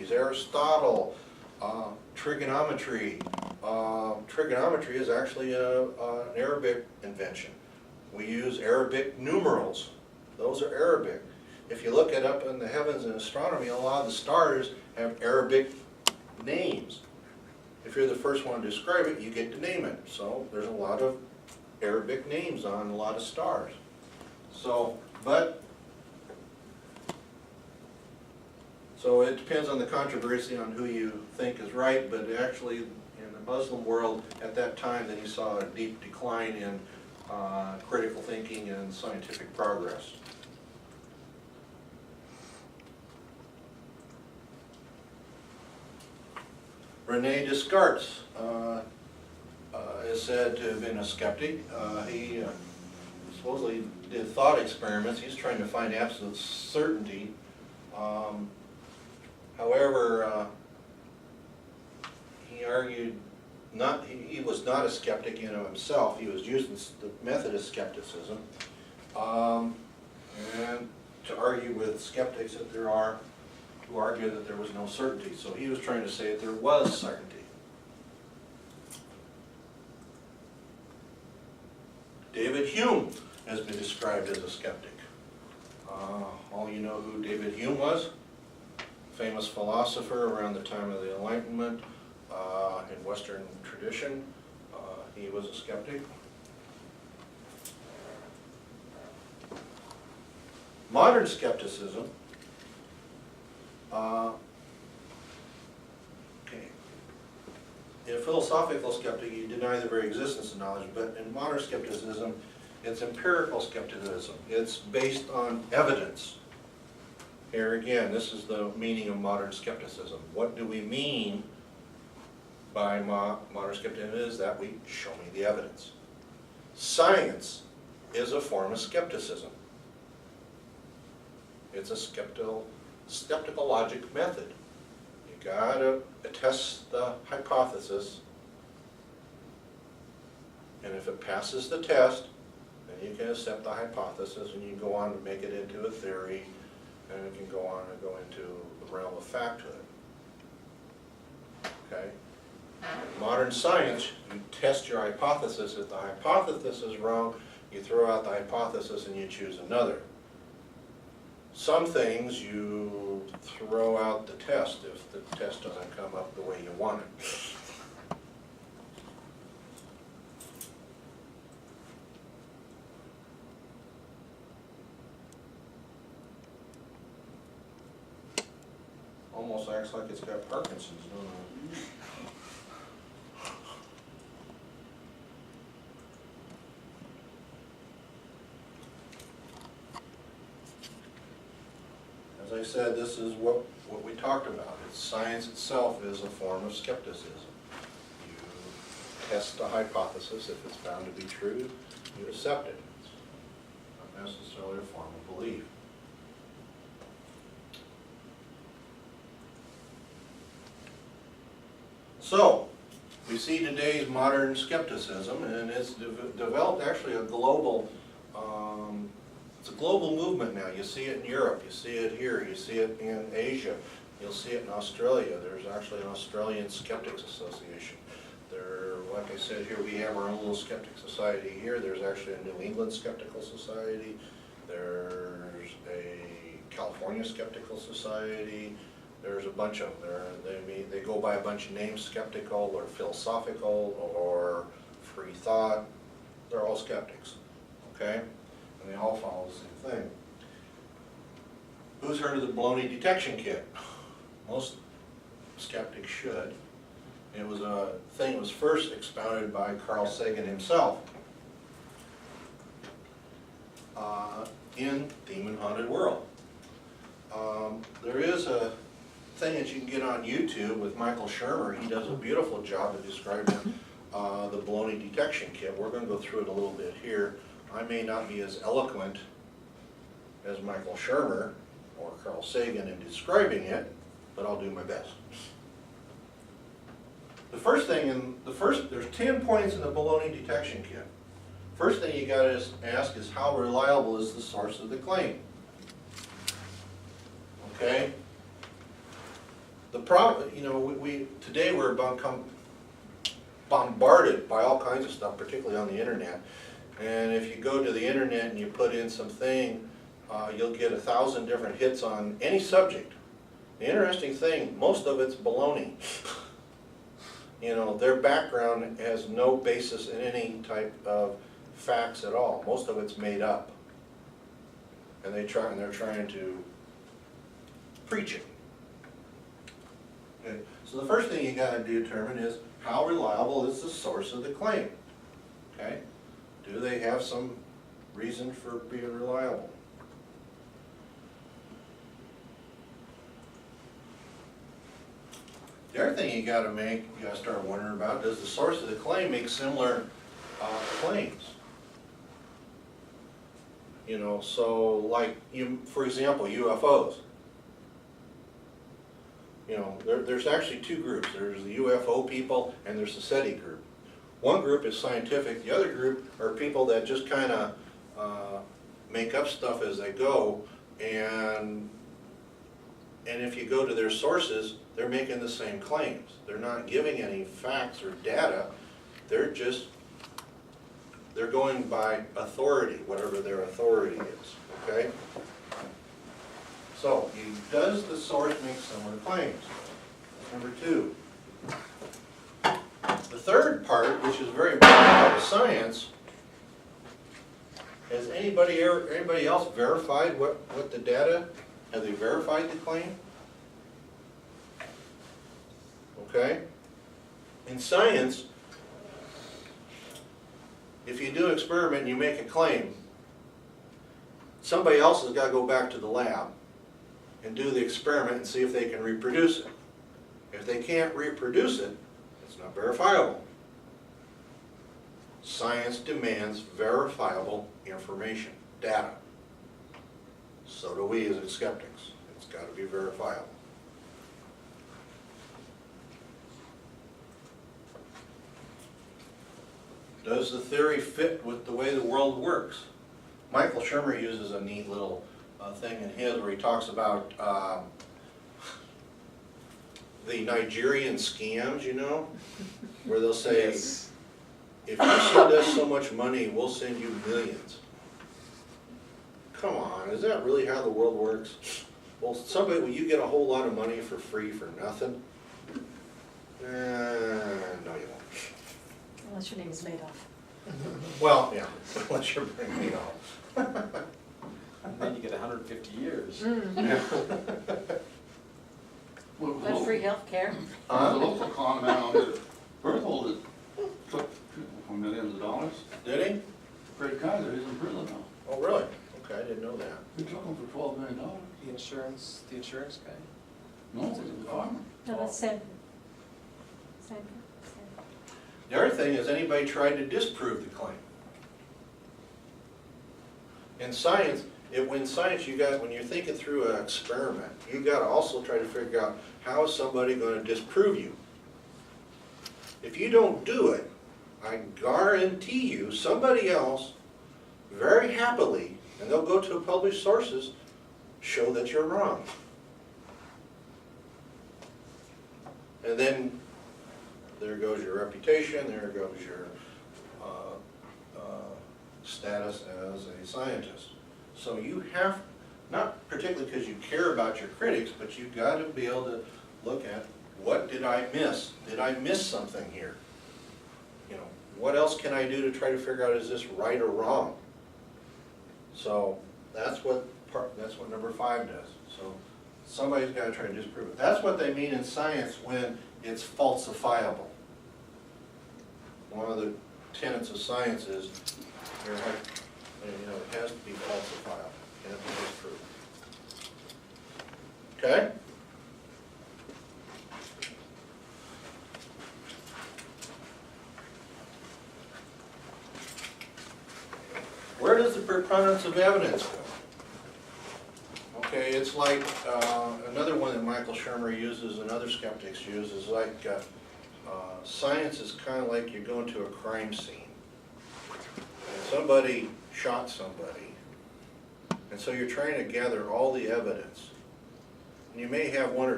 Socrates, Aristotle, trigonometry. Trigonometry is actually an Arabic invention. We use Arabic numerals. Those are Arabic. If you look it up in the heavens in astronomy, a lot of the stars have Arabic names. If you're the first one to describe it, you get to name it. So there's a lot of Arabic names on a lot of stars. So it depends on the controversy on who you think is right, but actually in the Muslim world at that time, then you saw a deep decline in critical thinking and scientific progress. René Descartes is said to have been a skeptic. He supposedly did thought experiments. He's trying to find absolute certainty. However, he argued he was not a skeptic in and of himself. He was using the method of skepticism and to argue with skeptics that there are who argue that there was no certainty. So he was trying to say that there was certainty. David Hume has been described as a skeptic. All you know who David Hume was? Famous philosopher around the time of the Enlightenment in Western tradition. He was a skeptic. Modern skepticism, in a philosophical skeptic, you deny the very existence of knowledge, but in modern skepticism, it's empirical skepticism. It's based on evidence. Here again, this is the meaning of modern skepticism. What do we mean by modern skepticism? Is that we show me the evidence. Science is a form of skepticism. It's a skeptical logic method. You gotta test the hypothesis, and if it passes the test, then you can accept the hypothesis and you can go on to make it into a theory, and it can go on and go into the realm of facthood. Okay? In modern science, you test your hypothesis. If the hypothesis is wrong, you throw out the hypothesis and you choose another. Some things you throw out the test if the test doesn't come up the way you want it. Almost acts like it's got Parkinson's, doesn't it? As I said, this is what we talked about. Science itself is a form of skepticism. You test a hypothesis. If it's found to be true, you accept it. It's not necessarily a form of belief. So, we see today's modern skepticism, and it's developed actually a global it's a global movement now. You see it in Europe, you see it here, you see it in Asia, you'll see it in Australia. There's actually an Australian Skeptics Association. Like I said, here we have our own little skeptic society here. There's actually a New England Skeptical Society. There's a California Skeptical Society. There's a bunch of them. They go by a bunch of names: skeptical or philosophical or free thought. They're all skeptics, okay? And they all follow the same thing. Who's heard of the baloney detection kit? Most skeptics should. It was a thing that was first expounded by Carl Sagan himself in Demon Haunted World. There is a thing that you can get on YouTube with Michael Shermer. He does a beautiful job of describing the baloney detection kit. We're going to go through it a little bit here. I may not be as eloquent as Michael Shermer or Carl Sagan in describing it, but I'll do my best. The first thing, there's 10 points in the baloney detection kit. First thing you got to ask is, how reliable is the source of the claim? Okay? The problem, you know, today we're bombarded by all kinds of stuff, particularly on the internet. And if you go to the internet and you put in something, you'll get 1,000 different hits on any subject. The interesting thing, most of it's baloney. You know, their background has no basis in any type of facts at all. Most of it's made up. And they're trying to preach it. Okay. So the first thing you got to determine is how reliable is the source of the claim. Okay? Do they have some reason for being reliable? The other thing you got to start wondering about, does the source of the claim make similar claims? You know, so like, for example, UFOs. You know, there's actually two groups. There's the UFO people and there's the SETI group. One group is scientific, the other group are people that just kind of make up stuff as they go, and if you go to their sources, they're making the same claims. They're not giving any facts or data, they're going by authority, whatever their authority is, okay? So, does the source make similar claims? Number two. The third part, which is very important about science, has anybody else verified what the data? Have they verified the claim? Okay? In science, if you do an experiment and you make a claim, somebody else has got to go back to the lab and do the experiment and see if they can reproduce it. If they can't reproduce it, it's not verifiable. Science demands verifiable information, data. So do we as skeptics. It's got to be verifiable. Does the theory fit with the way the world works? Michael Shermer uses a neat little thing in his where he talks about the Nigerian scams, you know, where they'll say, yes, if you send us so much money, we'll send you millions. Come on, is that really how the world works? Well, will you get a whole lot of money for free for nothing? No, you won't. Unless your name is Madoff. Well, yeah, unless you're bringing Madoff. And then you get 150 years. Yeah. That's free health care. The local con man on the Berthold took people for millions of dollars. Did he? Fred Kaiser, he's in prison now. Oh, really? Okay, I didn't know that. He took him for $12 million. The insurance guy. No, he was a farmer. No, that's Sanford. Sanford. The other thing is, anybody tried to disprove the claim? In science, when you're thinking through an experiment, you got to also try to figure out how is somebody going to disprove you. If you don't do it, I guarantee you somebody else very happily, and they'll go to published sources, show that you're wrong. And then there goes your reputation, there goes your status as a scientist. So you have, not particularly because you care about your critics, but you've got to be able to look at, what did I miss? Did I miss something here? You know, what else can I do to try to figure out, is this right or wrong? So that's what number 5 does. So somebody's got to try to disprove it. That's what they mean in science when it's falsifiable. One of the tenets of science is it has to be falsifiable. It has to be disproved. Okay? Where does the preponderance of evidence go? Okay, it's like another one that Michael Shermer uses and other skeptics use is like science is kind of like you're going to a crime scene. And somebody shot somebody. And so you're trying to gather all the evidence. And you may have one or